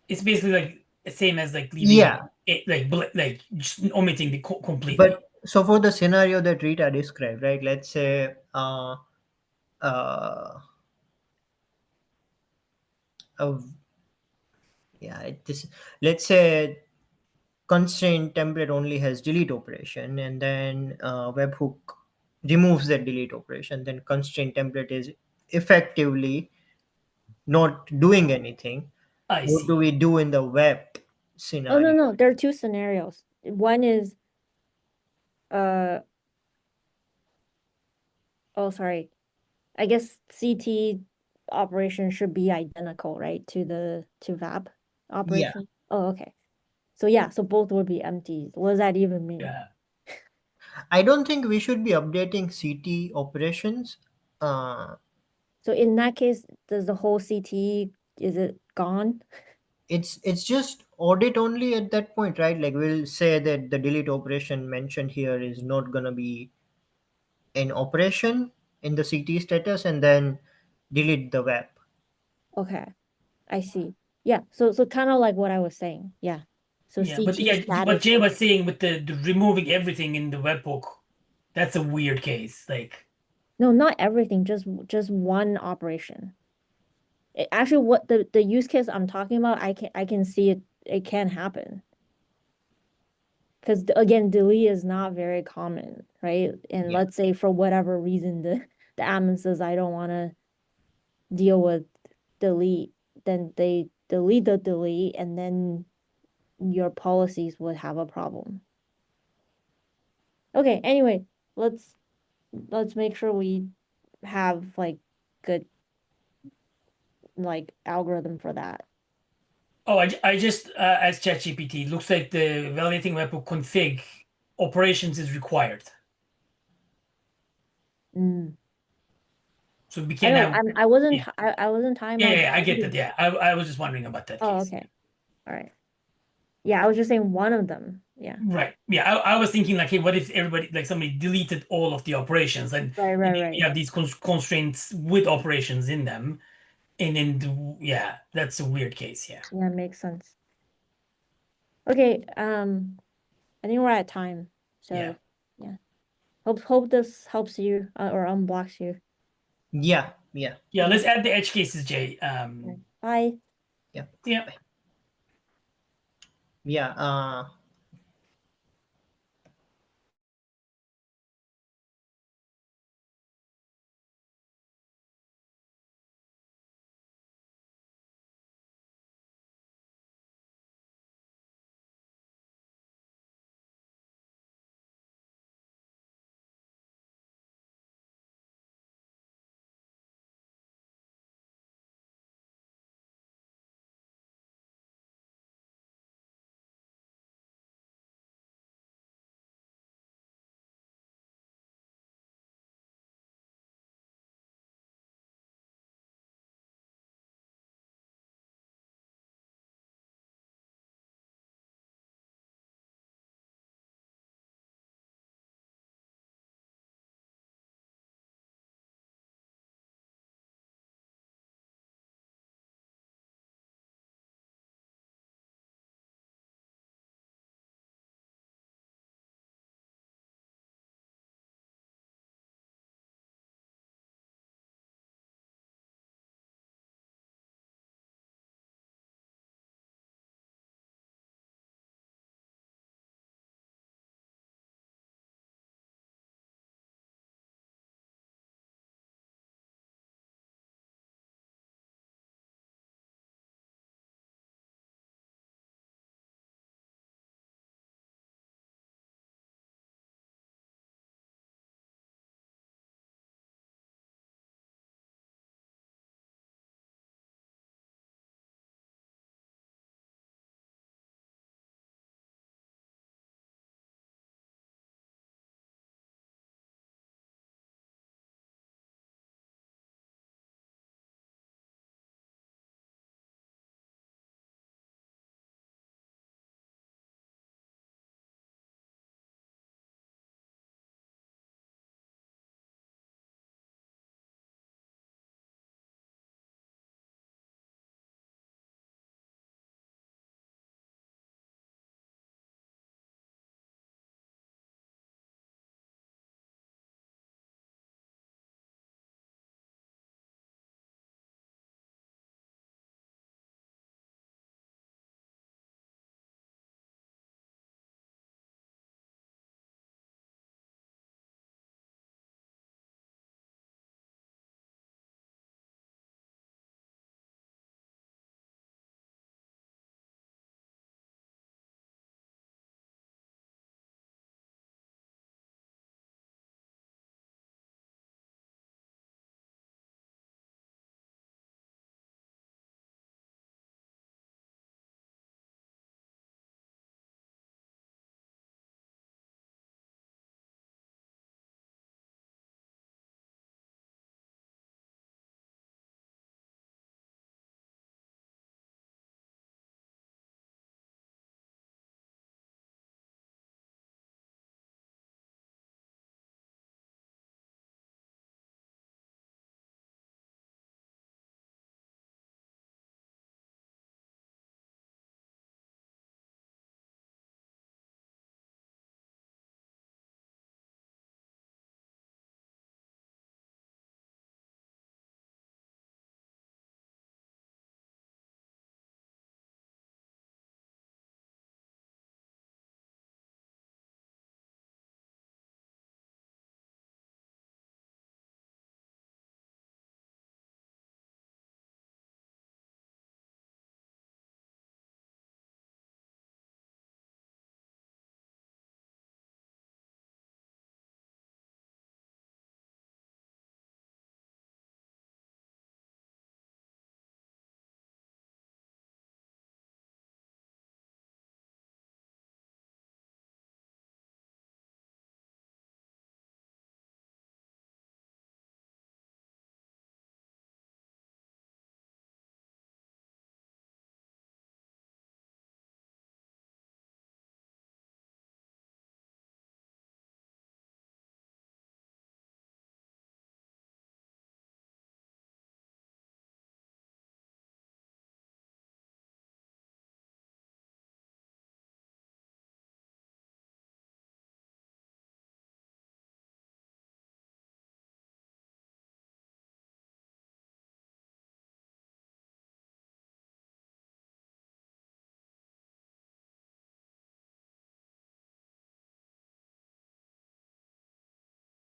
It's basically like the same as like leaving Yeah, it like just omitting the completely. but so for the scenario that Rita described, right? Let's say uh, uh yeah, this, let's say constraint template only has delete operation, and then webhook removes that delete operation, then constraint template is effectively not doing anything. I What do see. we do in the web Oh, no, scenario? no. There are two scenarios. One is, uh, oh, sorry. I guess CT operation should be identical, right, to the VAP Yeah, operation. Oh, okay. So yeah, so both would be empty. What does that even mean? Yeah. I don't think we should be updating CT operations. uh, So in that case, does the whole CT, is it gone? it's just audit only at that point, right? Like we'll say that the delete operation mentioned here is not gonna be in operation in the CT status, and then delete the web. Okay, I see. Yeah, so kind of like what I was saying. Yeah. So Yeah, but CT yeah, what status. Jay was saying with the removing everything in the webhook, that's a weird case. Like, No, not everything, just one operation. Actually, what the use case I'm talking about, I can see it can happen. Because again, delete is not very common, right? And Yeah, let's say for whatever reason the admin says I don't want to deal with delete, then they delete the delete, and then your policies would have a problem. Okay, anyway, let's make sure we have like good like algorithm for that. oh, I just as ChatGPT looks like the validating webhook config operations is required, Mm. so we I can know have. Yeah, I wasn't talking yeah, about yeah, I get that. deleting. Yeah, I was just wondering about that Oh, case. okay. All right. Yeah, I was just saying one of them. Yeah. Right. Yeah, I was thinking like, hey, what if everybody like somebody deleted all of the operations Right, and right, then we right. have these constraints with operations in them, and then yeah, that's a weird case. Yeah. Yeah, makes sense. Okay, I think we're at time. Yeah. So, yeah. Hope this helps you or unblocks you. yeah, yeah, Yeah. Okay. Let's add the edge cases, Jay. Bye. yeah, Yeah. yeah.